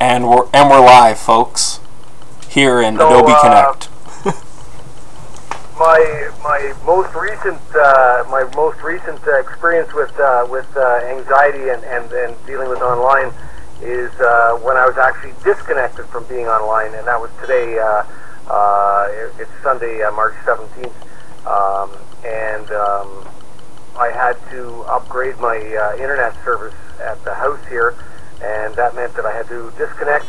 And we're live, folks, here in Adobe Connect. My most recent experience with anxiety and dealing with online is when I was actually disconnected from being online, and that was today. It's Sunday, March 17th, and I had to upgrade my internet service at the house here, and that meant that I had to disconnect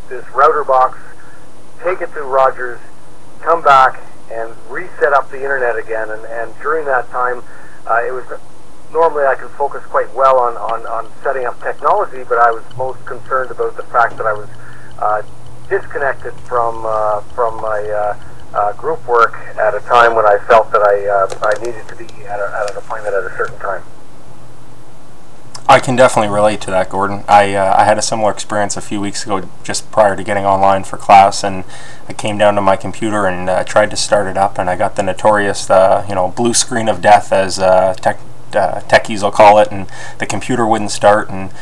this router box, take it to Rogers, come back, and reset up the internet again. And during that time, it was normally I could focus quite well on setting up technology, but I was most concerned about the fact that I was disconnected from my group work at a time when I felt that I needed to be at an appointment at a certain time. I can definitely relate to that, Gordon. I had a similar experience a few weeks ago, just prior to getting online for class, and I came down to my computer and tried to start it up, and I got the notorious, blue screen of death, as techies will call it, and the computer wouldn't start. And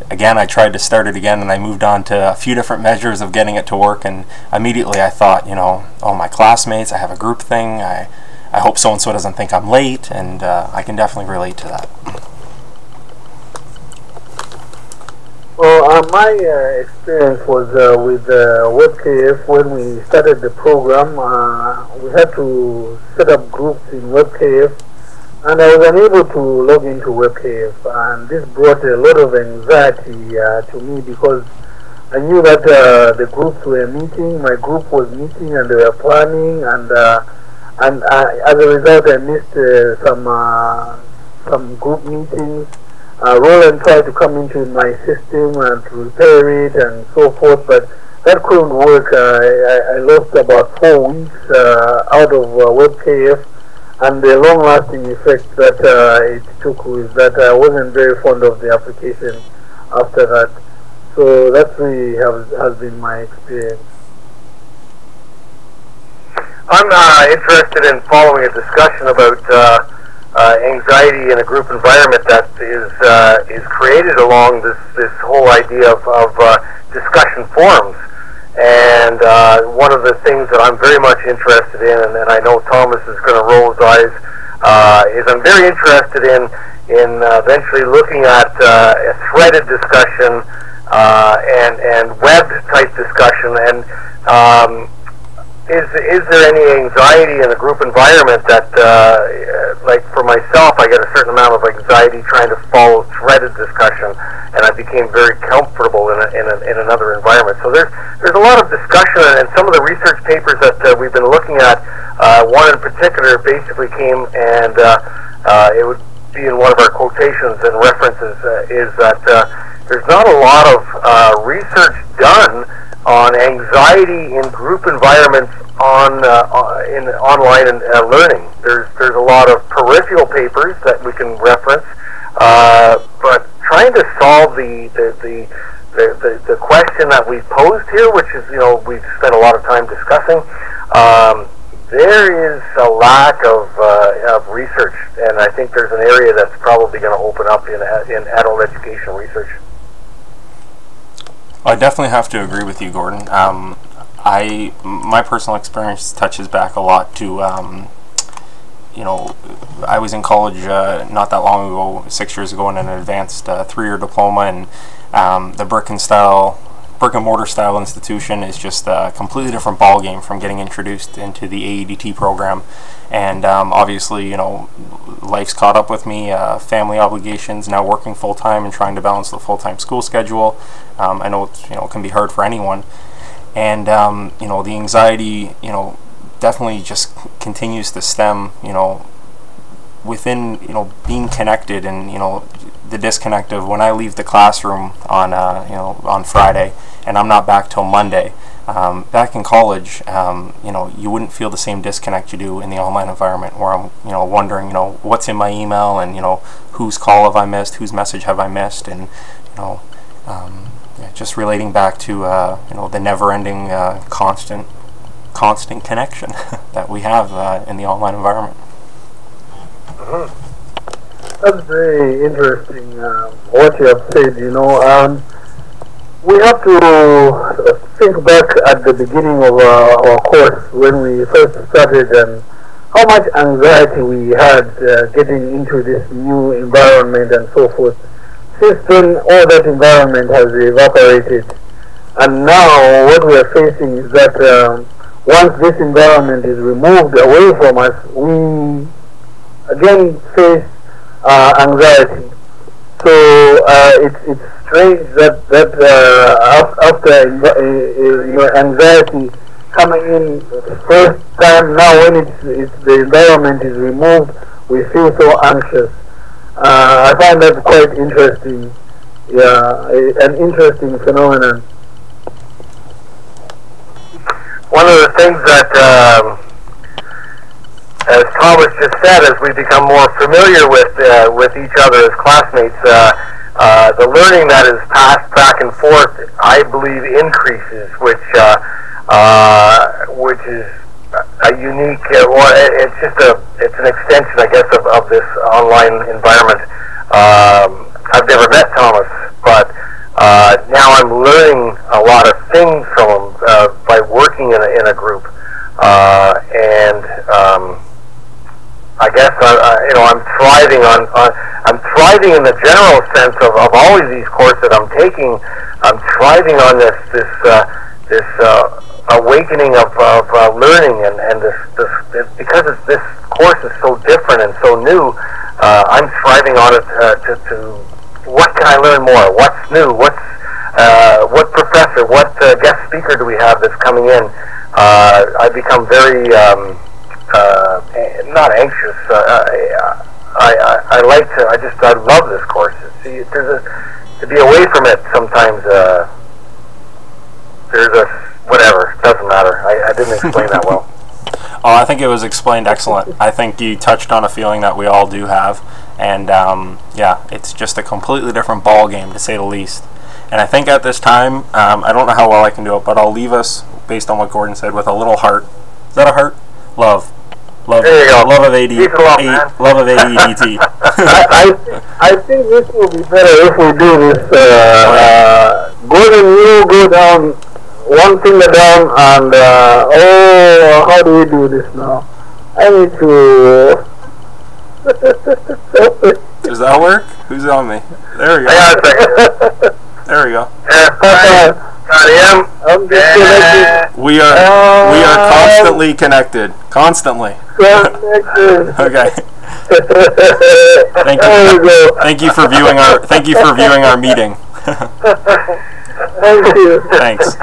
again, I tried to start it again, and I moved on to a few different measures of getting it to work. And immediately I thought, oh, my classmates, I have a group thing. I hope so and so doesn't think I'm late, and I can definitely relate to that. Well, my experience was with WebKF. When we started the program, we had to set up groups in WebKF, and I was unable to log into WebKF, and this brought a lot of anxiety to me, because I knew that the groups were meeting, my group was meeting, and they were planning, and as a result I missed some group meetings. Roland tried to come into my system and to repair it and so forth, but that couldn't work. I lost about 4 weeks out of WebKF, and the long-lasting effect that it took was that I wasn't very fond of the application after that. So that really has been my experience. I'm interested in following a discussion about anxiety in a group environment that is created along this whole idea of discussion forums. And one of the things that I'm very much interested in, and I know Thomas is going to roll his eyes, is I'm very interested in eventually looking at a threaded discussion and web type discussion. And is there any anxiety in a group environment that, like for myself, I get a certain amount of anxiety trying to follow threaded discussion, and I became very comfortable in another environment. So there's a lot of discussion, and some of the research papers that we've been looking at, one in particular basically came, and it would be in one of our quotations and references, is that there's not a lot of research done on anxiety in group environments in online and learning. There's a lot of peripheral papers that we can reference, but trying to solve the question that we posed here, which is, we've spent a lot of time discussing, there is a lack of research, and I think there's an area that's probably going to open up in adult education research. I definitely have to agree with you, Gordon. My personal experience touches back a lot to, I was in college not that long ago, 6 years ago, in an advanced 3-year diploma, and the brick and mortar style institution is just a completely different ballgame from getting introduced into the AEDT program. And obviously, life's caught up with me, family obligations, now working full-time and trying to balance the full-time school schedule. I know it's, it can be hard for anyone. And, the anxiety, definitely just continues to stem, within, being connected, and, the disconnect of when I leave the classroom on Friday and I'm not back till Monday. Back in college, you wouldn't feel the same disconnect you do in the online environment, where I'm, wondering, what's in my email, and, whose call have I missed, whose message have I missed, and, just relating back to, the never-ending, constant connection that we have in the online environment. That's very interesting, what you have said. we have to think back at the beginning of our course when we first started and how much anxiety we had getting into this new environment and so forth. Since then, all that environment has evaporated, and now what we are facing is that once this environment is removed away from us, we again face anxiety. So it's strange that after anxiety coming in first time, now when it's the environment is removed, we feel so anxious. I find that quite interesting. Yeah, an interesting phenomenon. One of the things that, as Thomas just said, as we become more familiar with each other as classmates, the learning that is passed back and forth, I believe, increases, which is a unique, it's an extension, I guess, of this online environment. I've never met Thomas, but now I'm learning a lot of things from him by working in a group, and I guess I'm thriving I'm thriving in the general sense of all of these courses that I'm taking. I'm thriving on this awakening of learning, and this because this course is so different and so new. I'm thriving on it to what can I learn more? What's new? What professor? What guest speaker do we have that's coming in? I become very not anxious. I like to. I love this course. See, to be away from it sometimes. There's a whatever. It doesn't matter. I didn't explain that well. Oh, I think it was explained excellent. I think you touched on a feeling that we all do have, and yeah, it's just a completely different ball game, to say the least. And I think at this time, I don't know how well I can do it, but I'll leave us, based on what Gordon said, with a little heart. Is that a heart? Love. Love, there you go. Love of Love of AEDT. I think this will be better if we do this. Gordon, you go down one finger down, and how do we do this now? I need to. Does that work? Who's on me? There we go. Hang on a second. There we go. We are constantly connected. Constantly. Okay. Thank you for viewing our meeting. Thank you. Thanks.